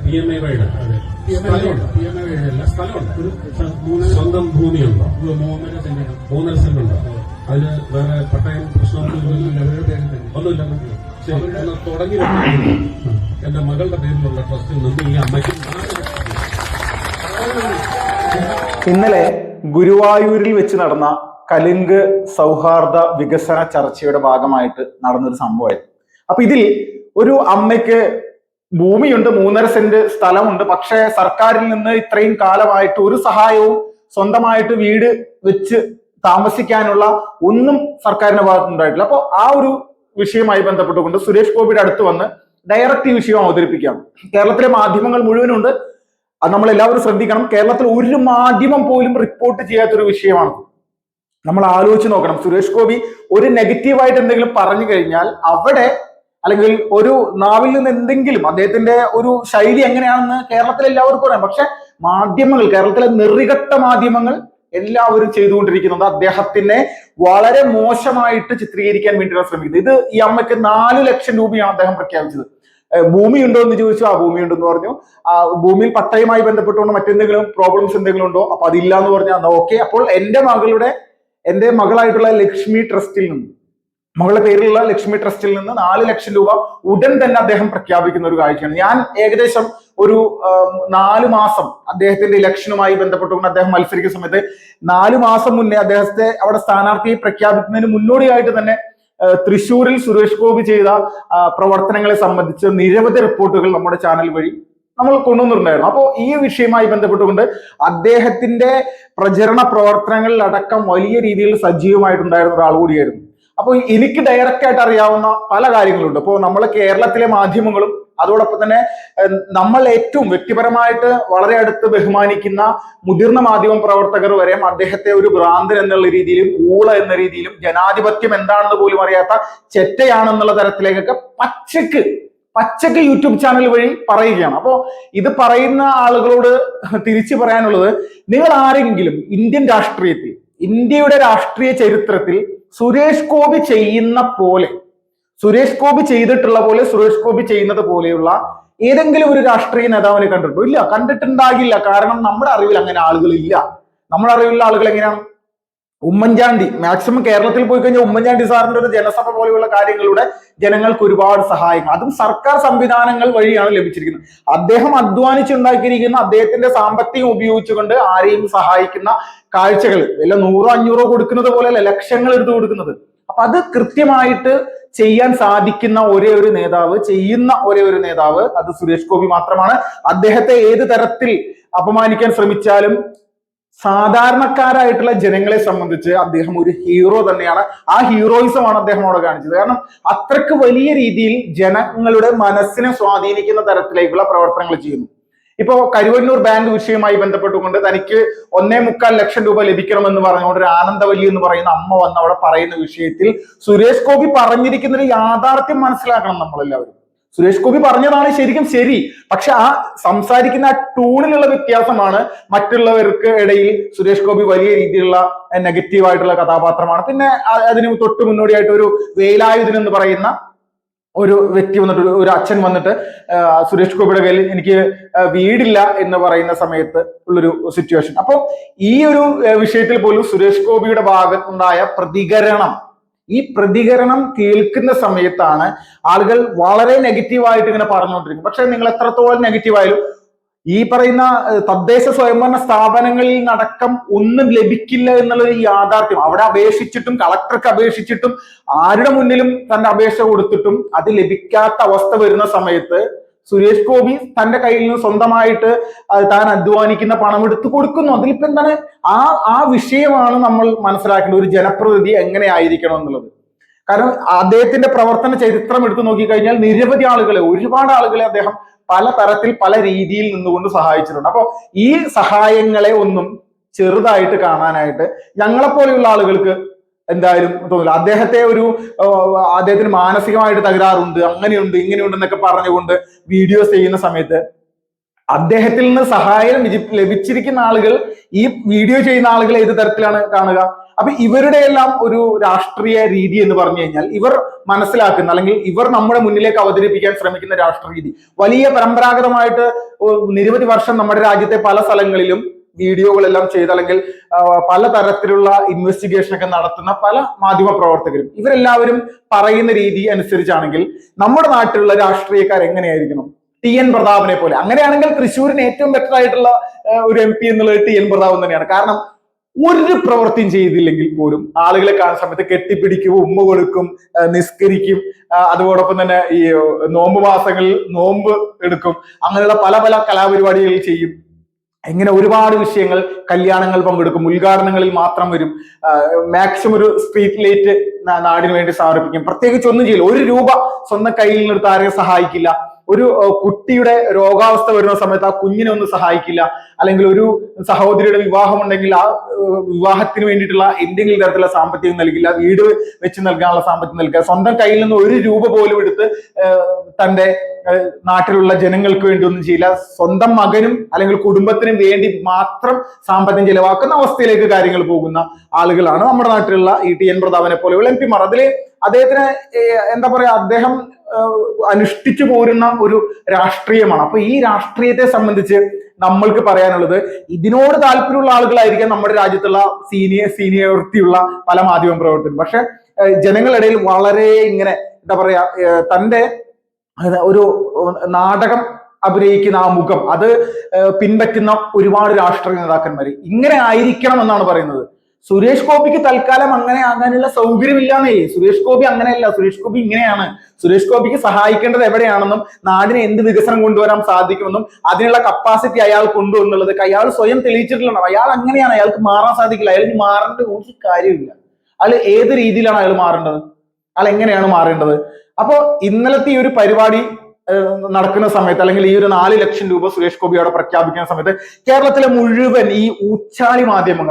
PMA wide സ്ഥലമുണ്ട്. PMA വൈഡല്ല, സ്ഥലമുണ്ട്. ഒരു സ്വന്തം ഭൂമിയുണ്ടോ? 3.5 സെന്റ് ഉണ്ടോ? അതിന് വേറെ പട്ടയം പ്രശ്നമൊന്നുമില്ല. ശരി, തുടങ്ങി എന്റെ മകളുടെ പേരിലുള്ള ട്രസ്റ്റിൽ നിന്ന് ഈ അമ്മയ്ക്ക് ഇന്നലെ ഗുരുവായൂരിൽ വെച്ച് നടന്ന കലിംഗ് സൗഹാർദ്ദ വികസന ചർച്ചയുടെ ഭാഗമായിട്ട് നടന്നൊരു സംഭവമായിരുന്നു. അപ്പൊ ഇതിൽ ഒരു അമ്മയ്ക്ക് ഭൂമിയുണ്ട്, 3.5 സെന്റ് സ്ഥലമുണ്ട്. പക്ഷേ സർക്കാരിൽ നിന്ന് ഇത്രയും കാലമായിട്ട് ഒരു സഹായവും സ്വന്തമായിട്ട് വീട് വെച്ച് താമസിക്കാനുള്ള ഒന്നും സർക്കാരിന്റെ ഭാഗത്തുനിന്നുണ്ടായിട്ടില്ല. അപ്പോൾ ആ ഒരു വിഷയവുമായി ബന്ധപ്പെട്ടുകൊണ്ട് സുരേഷ് ഗോപിയുടെ അടുത്ത് വന്ന് ഡയറക്റ്റ് ഈ വിഷയം അവതരിപ്പിക്കുകയാണ്. കേരളത്തിലെ മാധ്യമങ്ങൾ മുഴുവനുണ്ട്, അത് നമ്മൾ എല്ലാവരും ശ്രദ്ധിക്കണം. കേരളത്തിൽ ഒരു മാധ്യമം പോലും റിപ്പോർട്ട് ചെയ്യാത്തൊരു വിഷയമാണ്. നമ്മൾ ആലോചിച്ച് നോക്കണം. സുരേഷ് ഗോപി ഒരു നെഗറ്റീവായിട്ട് എന്തെങ്കിലും പറഞ്ഞു കഴിഞ്ഞാൽ അവിടെ, അല്ലെങ്കിൽ ഒരു നാവിൽ നിന്ന് എന്തെങ്കിലും, അദ്ദേഹത്തിന്റെ ഒരു ശൈലി എങ്ങനെയാണെന്ന് കേരളത്തിൽ എല്ലാവർക്കും അറിയാം. പക്ഷെ മാധ്യമങ്ങൾ, കേരളത്തിലെ നെറികെട്ട മാധ്യമങ്ങൾ എല്ലാവരും ചെയ്തുകൊണ്ടിരിക്കുന്നത് അദ്ദേഹത്തിനെ വളരെ മോശമായിട്ട് ചിത്രീകരിക്കാൻ വേണ്ടിയാണ് ശ്രമിക്കുന്നത്. ഇത് ഈ അമ്മയ്ക്ക് 4 ലക്ഷം രൂപയാണ് അദ്ദേഹം പ്രഖ്യാപിച്ചത്. ഭൂമി ഉണ്ടോ എന്ന് ചോദിച്ചു, ആ ഭൂമി ഉണ്ടെന്ന് പറഞ്ഞു. ഭൂമിയിൽ പട്ടയമായി ബന്ധപ്പെട്ടുകൊണ്ട് മറ്റെന്തെങ്കിലും പ്രോബ്ലംസ് എന്തെങ്കിലും ഉണ്ടോ? അപ്പൊ അതില്ല എന്ന് പറഞ്ഞാൽ ഓക്കെ. അപ്പോൾ എന്റെ മകളായിട്ടുള്ള ലക്ഷ്മി ട്രസ്റ്റിൽ നിന്ന്, മകളുടെ പേരിലുള്ള ലക്ഷ്മി ട്രസ്റ്റിൽ നിന്ന് 4 ലക്ഷം രൂപ ഉടൻ തന്നെ അദ്ദേഹം പ്രഖ്യാപിക്കുന്ന ഒരു കാഴ്ചയാണ്. ഞാൻ ഏകദേശം ഒരു 4 മാസം അദ്ദേഹത്തിന്റെ ഇലക്ഷനുമായി ബന്ധപ്പെട്ടുകൊണ്ട് അദ്ദേഹം മത്സരിക്കുന്ന സമയത്ത് 4 മാസം മുന്നേ അദ്ദേഹത്തെ അവിടെ സ്ഥാനാർത്ഥിയെ പ്രഖ്യാപിക്കുന്നതിന് മുന്നോടിയായിട്ട് തന്നെ തൃശ്ശൂരിൽ സുരേഷ് ഗോപി ചെയ്ത പ്രവർത്തനങ്ങളെ സംബന്ധിച്ച് നിരവധി റിപ്പോർട്ടുകൾ നമ്മുടെ ചാനൽ വഴി നമ്മൾ കൊണ്ടുവന്നിട്ടുണ്ടായിരുന്നു. അപ്പോൾ ഈ വിഷയവുമായി ബന്ധപ്പെട്ടുകൊണ്ട് അദ്ദേഹത്തിന്റെ പ്രചരണ പ്രവർത്തനങ്ങളിൽ അടക്കം വലിയ രീതിയിൽ സജീവമായിട്ടുണ്ടായിരുന്ന ഒരാൾ കൂടിയായിരുന്നു. അപ്പോൾ എനിക്ക് ഡയറക്റ്റ് ആയിട്ട് അറിയാവുന്ന പല കാര്യങ്ങളുണ്ട്. അപ്പോൾ നമ്മൾ കേരളത്തിലെ മാധ്യമങ്ങളും അതോടൊപ്പം തന്നെ നമ്മൾ ഏറ്റവും വ്യക്തിപരമായിട്ട് വളരെ അടുത്ത് ബഹുമാനിക്കുന്ന മുതിർന്ന മാധ്യമ പ്രവർത്തകർ വരെ അദ്ദേഹത്തെ ഒരു ഭ്രാന്തൻ എന്നുള്ള രീതിയിലും ഊള എന്ന രീതിയിലും ജനാധിപത്യം എന്താണെന്ന് പോലും അറിയാത്ത ചെറ്റയാണെന്നുള്ള തരത്തിലേക്കൊക്കെ പച്ചക്ക് യൂട്യൂബ് ചാനൽ വഴി പറയുകയാണ്. അപ്പോൾ ഇത് പറയുന്ന ആളുകളോട് തിരിച്ചു പറയാനുള്ളത്, നിങ്ങൾ ആരെങ്കിലും ഇന്ത്യൻ രാഷ്ട്രീയത്തിൽ, ഇന്ത്യയുടെ രാഷ്ട്രീയ ചരിത്രത്തിൽ സുരേഷ് ഗോപി ചെയ്യുന്ന പോലെ, സുരേഷ് ഗോപി ചെയ്തിട്ടുള്ള പോലെ, സുരേഷ് ഗോപി ചെയ്യുന്നത് പോലെയുള്ള ഏതെങ്കിലും ഒരു രാഷ്ട്രീയ നേതാവിനെ കണ്ടിട്ടുണ്ടോ? ഇല്ല, കണ്ടിട്ടുണ്ടാകില്ല. കാരണം നമ്മുടെ അറിവിൽ അങ്ങനെ ആളുകളില്ല. നമ്മുടെ അറിവിലുള്ള ആളുകൾ എങ്ങനെയാണ്? ഉമ്മൻചാണ്ടി, മാക്സിമം കേരളത്തിൽ പോയി കഴിഞ്ഞാൽ ഉമ്മൻചാണ്ടി സാറിന്റെ ഒരു ജനസഭ പോലെയുള്ള കാര്യങ്ങളുടെ ജനങ്ങൾക്ക് ഒരുപാട് സഹായങ്ങൾ, അതും സർക്കാർ സംവിധാനങ്ങൾ വഴിയാണ് ലഭിച്ചിരിക്കുന്നത്. അദ്ദേഹം അധ്വാനിച്ചുണ്ടാക്കിയിരിക്കുന്ന അദ്ദേഹത്തിന്റെ സാമ്പത്തികം ഉപയോഗിച്ചുകൊണ്ട് ആരെയും സഹായിക്കുന്ന കാഴ്ചകൾ വല്ല 100-500 കൊടുക്കുന്നത് പോലെയല്ല, ലക്ഷങ്ങൾ എടുത്തു കൊടുക്കുന്നത്. അപ്പൊ അത് കൃത്യമായിട്ട് ചെയ്യാൻ സാധിക്കുന്ന ഒരേ ഒരു നേതാവ് അത് സുരേഷ് ഗോപി മാത്രമാണ്. അദ്ദേഹത്തെ ഏത് തരത്തിൽ അപമാനിക്കാൻ ശ്രമിച്ചാലും സാധാരണക്കാരായിട്ടുള്ള ജനങ്ങളെ സംബന്ധിച്ച് അദ്ദേഹം ഒരു ഹീറോ തന്നെയാണ്. ആ ഹീറോയിസമാണ് അദ്ദേഹം അവിടെ കാണിച്ചത്. കാരണം അത്രക്ക് വലിയ രീതിയിൽ ജനങ്ങളുടെ മനസ്സിനെ സ്വാധീനിക്കുന്ന തരത്തിലേക്കുള്ള പ്രവർത്തനങ്ങൾ ചെയ്യുന്നു. ഇപ്പോ കരുവന്നൂർ ബാങ്ക് വിഷയവുമായി ബന്ധപ്പെട്ടുകൊണ്ട് തനിക്ക് 1.25 ലക്ഷം രൂപ ലഭിക്കണമെന്ന് പറഞ്ഞുകൊണ്ട് ഒരു ആനന്ദവല്ലി എന്ന് പറയുന്ന അമ്മ വന്ന് അവിടെ പറയുന്ന വിഷയത്തിൽ സുരേഷ് ഗോപി പറഞ്ഞിരിക്കുന്ന ഒരു യാഥാർത്ഥ്യം മനസ്സിലാക്കണം നമ്മളെല്ലാവരും. സുരേഷ് ഗോപി പറഞ്ഞതാണ് ശരിക്കും ശരി, പക്ഷെ ആ സംസാരിക്കുന്ന ആ ടൂണിലുള്ള വ്യത്യാസമാണ് മറ്റുള്ളവർക്ക് ഇടയിൽ സുരേഷ് ഗോപി വലിയ രീതിയിലുള്ള നെഗറ്റീവായിട്ടുള്ള കഥാപാത്രമാണ്. പിന്നെ അതിന് തൊട്ട് മുന്നോടിയായിട്ട് ഒരു വേലായുധൻ എന്ന് പറയുന്ന ഒരു വ്യക്തി വന്നിട്ട്, ഒരു അച്ഛൻ വന്നിട്ട് സുരേഷ് ഗോപിയുടെ കയ്യിൽ എനിക്ക് വീടില്ല എന്ന് പറയുന്ന സമയത്ത് ഉള്ളൊരു സിറ്റുവേഷൻ. അപ്പൊ ഈ ഒരു വിഷയത്തിൽ പോലും സുരേഷ് ഗോപിയുടെ ഭാഗത്തുണ്ടായ ഈ പ്രതികരണം കേൾക്കുന്ന സമയത്താണ് ആളുകൾ വളരെ നെഗറ്റീവായിട്ട് ഇങ്ങനെ പറഞ്ഞുകൊണ്ടിരിക്കും. പക്ഷെ നിങ്ങൾ എത്രത്തോളം നെഗറ്റീവായാലും ഈ പറയുന്ന തദ്ദേശ സ്വയംഭരണ സ്ഥാപനങ്ങളിൽ നടക്കം ഒന്നും ലഭിക്കില്ല എന്നുള്ളൊരു യാഥാർത്ഥ്യം, അവിടെ അപേക്ഷിച്ചിട്ടും കളക്ടർക്ക് അപേക്ഷിച്ചിട്ടും ആരുടെ മുന്നിലും തന്റെ അപേക്ഷ കൊടുത്തിട്ടും അത് ലഭിക്കാത്ത അവസ്ഥ വരുന്ന സമയത്ത് സുരേഷ് ഗോപി തന്റെ കയ്യിൽ നിന്ന് സ്വന്തമായിട്ട് താൻ അധ്വാനിക്കുന്ന പണം എടുത്തു കൊടുക്കുന്നു. അതിലിപ്പോ എന്താണ്? ആ വിഷയമാണ് നമ്മൾ മനസ്സിലാക്കേണ്ടത്, ഒരു ജനപ്രതിനിധി എങ്ങനെയായിരിക്കണം എന്നുള്ളത്. കാരണം അദ്ദേഹത്തിന്റെ പ്രവർത്തന ചരിത്രം എടുത്തു നോക്കിക്കഴിഞ്ഞാൽ നിരവധി ആളുകളെ, ഒരുപാട് ആളുകളെ അദ്ദേഹം പല തരത്തിൽ പല രീതിയിൽ നിന്നുകൊണ്ട് സഹായിച്ചിട്ടുണ്ട്. അപ്പൊ ഈ സഹായങ്ങളെ ഒന്നും ചെറുതായിട്ട് കാണാനായിട്ട് ഞങ്ങളെപ്പോലെയുള്ള ആളുകൾക്ക് എന്തായാലും തോന്നില്ല. അദ്ദേഹത്തിന് മാനസികമായിട്ട് തകരാറുണ്ട്, അങ്ങനെയുണ്ട് ഇങ്ങനെയുണ്ട് എന്നൊക്കെ പറഞ്ഞുകൊണ്ട് വീഡിയോസ് ചെയ്യുന്ന സമയത്ത് അദ്ദേഹത്തിൽ നിന്ന് സഹായം ലഭിച്ചിരിക്കുന്ന ആളുകൾ ഈ വീഡിയോ ചെയ്യുന്ന ആളുകൾ ഏത് തരത്തിലാണ് കാണുക? അപ്പൊ ഇവരുടെ എല്ലാം ഒരു രാഷ്ട്രീയ രീതി എന്ന് പറഞ്ഞു കഴിഞ്ഞാൽ ഇവർ മനസ്സിലാക്കുന്ന അല്ലെങ്കിൽ ഇവർ നമ്മുടെ മുന്നിലേക്ക് അവതരിപ്പിക്കാൻ ശ്രമിക്കുന്ന രാഷ്ട്രീയ രീതി വലിയ പരമ്പരാഗതമായിട്ട് നിരവധി വർഷം നമ്മുടെ രാജ്യത്തെ പല സ്ഥലങ്ങളിലും വീഡിയോകളെല്ലാം ചെയ്ത് അല്ലെങ്കിൽ പലതരത്തിലുള്ള ഇൻവെസ്റ്റിഗേഷൻ ഒക്കെ നടത്തുന്ന പല മാധ്യമ പ്രവർത്തകരും ഇവരെല്ലാവരും പറയുന്ന രീതി അനുസരിച്ചാണെങ്കിൽ നമ്മുടെ നാട്ടിലുള്ള രാഷ്ട്രീയക്കാർ എങ്ങനെയായിരിക്കണം? TN പ്രതാപനെ പോലെ. അങ്ങനെയാണെങ്കിൽ തൃശ്ശൂരിന് ഏറ്റവും ബെറ്റർ ആയിട്ടുള്ള ഒരു MP എന്നുള്ളത് TN പ്രതാപൻ തന്നെയാണ്. കാരണം ഒരു പ്രവൃത്തിയും ചെയ്തില്ലെങ്കിൽ പോലും ആളുകളെ കാണുന്ന സമയത്ത് കെട്ടിപ്പിടിക്കും, ഉമ്മ കൊടുക്കും, നിസ്കരിക്കും, അതോടൊപ്പം തന്നെ ഈ നോമ്പ് മാസങ്ങളിൽ നോമ്പ് എടുക്കും, അങ്ങനെയുള്ള പല പല കലാപരിപാടികൾ ചെയ്യും. ഇങ്ങനെ ഒരുപാട് വിഷയങ്ങൾ, കല്യാണങ്ങൾ പങ്കെടുക്കും, ഉദ്ഘാടനങ്ങളിൽ മാത്രം വരും, മാക്സിമം ഒരു സ്ട്രീറ്റ് ലൈറ്റ് നാടിന് വേണ്ടി സമർപ്പിക്കും, പ്രത്യേകിച്ച് ഒന്നും ചെയ്യില്ല, 1 രൂപ സ്വന്തം കയ്യിൽ നിന്നെടുത്ത് ആരെയും സഹായിക്കില്ല, ഒരു കുട്ടിയുടെ രോഗാവസ്ഥ വരുന്ന സമയത്ത് ആ കുഞ്ഞിനെ ഒന്ന് സഹായിക്കില്ല, അല്ലെങ്കിൽ ഒരു സഹോദരിയുടെ വിവാഹം ഉണ്ടെങ്കിൽ ആ വിവാഹത്തിന് വേണ്ടിയിട്ടുള്ള എന്തെങ്കിലും തരത്തിലുള്ള സാമ്പത്തികം നൽകില്ല, വീട് വെച്ച് നൽകാനുള്ള സാമ്പത്തികം നൽകില്ല, സ്വന്തം കയ്യിൽ നിന്ന് 1 രൂപ പോലും എടുത്ത് തന്റെ നാട്ടിലുള്ള ജനങ്ങൾക്ക് വേണ്ടി ഒന്നും ചെയ്യില്ല, സ്വന്തം മകനും അല്ലെങ്കിൽ കുടുംബത്തിനും വേണ്ടി മാത്രം സാമ്പത്തികം ചെലവാക്കുന്ന അവസ്ഥയിലേക്ക് കാര്യങ്ങൾ പോകുന്ന ആളുകളാണ് നമ്മുടെ നാട്ടിലുള്ള ഈ TN പ്രതാപനെ പോലെയുള്ള MP മാർ. അതില് അദ്ദേഹത്തിന് എന്താ പറയാ, അദ്ദേഹം അനുഷ്ഠിച്ചു പോരുന്ന ഒരു രാഷ്ട്രീയമാണ്. അപ്പൊ ഈ രാഷ്ട്രീയത്തെ സംബന്ധിച്ച് നമ്മൾക്ക് പറയാനുള്ളത്, ഇതിനോട് താല്പര്യമുള്ള ആളുകളായിരിക്കാം നമ്മുടെ രാജ്യത്തുള്ള സീനിയോറിറ്റിയുള്ള പല മാധ്യമ പ്രവർത്തകരും. പക്ഷെ ജനങ്ങളിടയിൽ വളരെ ഇങ്ങനെ എന്താ പറയാ, തന്റെ ഒരു നാടകം അഭിനയിക്കുന്ന ആ മുഖം അത് പിൻപറ്റുന്ന ഒരുപാട് രാഷ്ട്രീയ നേതാക്കന്മാര് ഇങ്ങനെ ആയിരിക്കണം എന്നാണ് പറയുന്നത്. സുരേഷ് ഗോപിക്ക് തൽക്കാലം അങ്ങനെ ആകാനുള്ള സൗകര്യമില്ലാന്നേ. സുരേഷ് ഗോപി അങ്ങനെയല്ല, സുരേഷ് ഗോപി ഇങ്ങനെയാണ്. സുരേഷ് ഗോപിക്ക് സഹായിക്കേണ്ടത് എവിടെയാണെന്നും നാടിന് എന്ത് വികസനം കൊണ്ടുവരാൻ സാധിക്കുമെന്നും അതിനുള്ള കപ്പാസിറ്റി അയാൾക്കുണ്ടോ എന്നുള്ളത് അയാൾ സ്വയം തെളിയിച്ചിട്ടുള്ളതാണ്. അയാൾ അങ്ങനെയാണ്, അയാൾക്ക് മാറാൻ സാധിക്കില്ല, അയാൾക്ക് മാറേണ്ട ഒരു കാര്യമില്ല. അയാൾ ഏത് രീതിയിലാണ് അയാൾ മാറേണ്ടത്, അയാൾ എങ്ങനെയാണ് മാറേണ്ടത്? അപ്പോ ഇന്നലത്തെ ഈ ഒരു പരിപാടി നടക്കുന്ന സമയത്ത്, അല്ലെങ്കിൽ ഈ ഒരു 4 ലക്ഷം രൂപ സുരേഷ് ഗോപി അവിടെ പ്രഖ്യാപിക്കുന്ന സമയത്ത് കേരളത്തിലെ മുഴുവൻ ഈ ഊച്ചാലി മാധ്യമം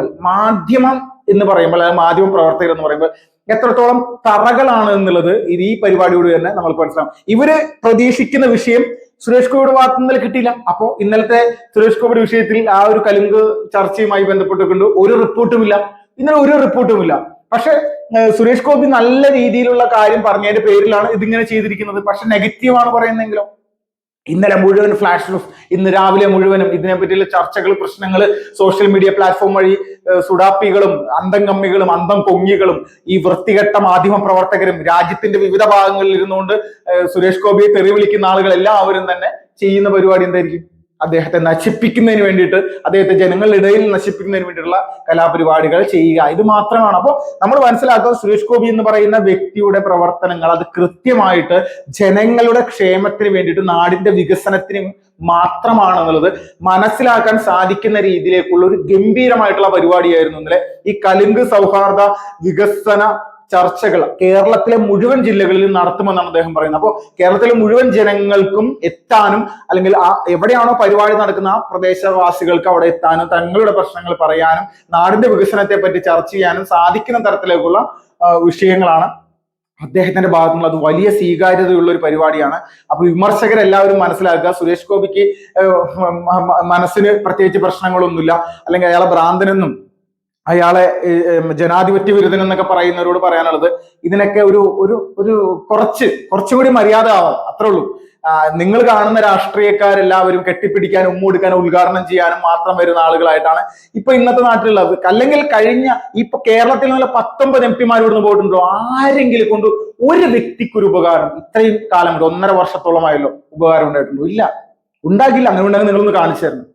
എന്ന് പറയുമ്പോൾ, അല്ലെങ്കിൽ മാധ്യമ പ്രവർത്തകർ എന്ന് പറയുമ്പോൾ എത്രത്തോളം തറകളാണ് എന്നുള്ളത് ഈ പരിപാടിയോട് തന്നെ നമുക്ക് മനസ്സിലാവും. ഇവര് പ്രതീക്ഷിക്കുന്ന വിഷയം സുരേഷ് ഗോപിയുടെ ഭാഗത്ത് നിന്ന് കിട്ടിയില്ല. അപ്പോ ഇന്നലത്തെ സുരേഷ് ഗോപിയുടെ വിഷയത്തിൽ ആ ഒരു കലുങ്ക് ചർച്ചയുമായി ബന്ധപ്പെട്ടുകൊണ്ട് ഒരു റിപ്പോർട്ടുമില്ല, ഇന്നലെ ഒരു റിപ്പോർട്ടുമില്ല. പക്ഷെ സുരേഷ് ഗോപി നല്ല രീതിയിലുള്ള കാര്യം പറഞ്ഞതിന്റെ പേരിലാണ് ഇതിങ്ങനെ ചെയ്തിരിക്കുന്നത്. പക്ഷെ നെഗറ്റീവാണ് പറയുന്നെങ്കിലോ, ഇന്നലെ മുഴുവൻ ഫ്ലാഷ് ന്യൂസ്, ഇന്ന് രാവിലെ മുഴുവനും ഇതിനെപ്പറ്റിയുള്ള ചർച്ചകൾ, പ്രശ്നങ്ങൾ സോഷ്യൽ മീഡിയ പ്ലാറ്റ്ഫോം വഴി സുഡാപ്പികളും അന്തം കമ്മികളും അന്തം കൊങ്ങികളും ഈ വൃത്തികെട്ട മാധ്യമ പ്രവർത്തകരും രാജ്യത്തിന്റെ വിവിധ ഭാഗങ്ങളിൽ ഇരുന്നുകൊണ്ട് സുരേഷ് ഗോപിയെ തെറി വിളിക്കുന്ന ആളുകൾ എല്ലാവരും തന്നെ ചെയ്യുന്ന പരിപാടി എന്തായിരിക്കും? അദ്ദേഹത്തെ നശിപ്പിക്കുന്നതിന് വേണ്ടിയിട്ട്, അദ്ദേഹത്തെ ജനങ്ങളുടെ ഇടയിൽ നശിപ്പിക്കുന്നതിന് വേണ്ടിയിട്ടുള്ള കലാപരിപാടികൾ ചെയ്യുക. ഇത് മാത്രമാണ്. അപ്പോൾ നമ്മൾ മനസ്സിലാക്കുക, സുരേഷ് ഗോപി എന്ന് പറയുന്ന വ്യക്തിയുടെ പ്രവർത്തനങ്ങൾ അത് കൃത്യമായിട്ട് ജനങ്ങളുടെ ക്ഷേമത്തിന് വേണ്ടിയിട്ട്, നാടിന്റെ വികസനത്തിന് മാത്രമാണെന്നുള്ളത് മനസ്സിലാക്കാൻ സാധിക്കുന്ന രീതിയിലേക്കുള്ള ഒരു ഗംഭീരമായിട്ടുള്ള പരിപാടിയായിരുന്നു ഇന്നലെ ഈ കലുങ്ക് സൗഹാർദ്ദ വികസന ചർച്ചകൾ കേരളത്തിലെ മുഴുവൻ ജില്ലകളിലും നടത്തുമെന്നാണ് അദ്ദേഹം പറയുന്നത്. അപ്പോൾ കേരളത്തിലെ മുഴുവൻ ജനങ്ങൾക്കും എത്താനും, അല്ലെങ്കിൽ എവിടെയാണോ പരിപാടി നടക്കുന്ന ആ പ്രദേശവാസികൾക്ക് അവിടെ എത്താനും, തങ്ങളുടെ പ്രശ്നങ്ങൾ പറയാനും, നാടിന്റെ വികസനത്തെ പറ്റി ചർച്ച ചെയ്യാനും സാധിക്കുന്ന തരത്തിലേക്കുള്ള വിഷയങ്ങളാണ് അദ്ദേഹത്തിന്റെ ഭാഗത്തുനിന്ന്. അത് വലിയ സ്വീകാര്യതയുള്ള ഒരു പരിപാടിയാണ്. അപ്പൊ വിമർശകരെല്ലാവരും മനസ്സിലാക്കുക, സുരേഷ് ഗോപിക്ക് മനസ്സിന് പ്രത്യേകിച്ച് പ്രശ്നങ്ങളൊന്നുമില്ല, അല്ലെങ്കിൽ അയാളെ ഭ്രാന്തനെന്നും അയാളെ ജനാധിപത്യ വിരുദ്ധൻ എന്നൊക്കെ പറയുന്നവരോട് പറയാനുള്ളത്, ഇതിനൊക്കെ ഒരു കുറച്ചുകൂടി മര്യാദ ആവാം, അത്രേ ഉള്ളൂ. നിങ്ങൾ കാണുന്ന രാഷ്ട്രീയക്കാരെല്ലാവരും കെട്ടിപ്പിടിക്കാനും ഉമ്മൊടുക്കാനും ഉദ്ഘാടനം ചെയ്യാനും മാത്രം വരുന്ന ആളുകളായിട്ടാണ് ഇപ്പൊ ഇന്നത്തെ നാട്ടിലുള്ളത്. അല്ലെങ്കിൽ കഴിഞ്ഞ ഇപ്പൊ കേരളത്തിൽ നിന്നുള്ള 19 MP ഇവിടുന്ന് പോയിട്ടുണ്ടോ? ആരെങ്കിലും കൊണ്ട് ഒരു വ്യക്തിക്കൊരു ഉപകാരം ഇത്രയും കാലം കൊണ്ട് 1.5 വർഷത്തോളമായല്ലോ ഉപകാരം ഉണ്ടായിട്ടുണ്ടോ? ഇല്ല, ഉണ്ടാക്കില്ല. അങ്ങനെ ഉണ്ടെങ്കിൽ നിങ്ങളൊന്ന് കാണിച്ചു തരണം.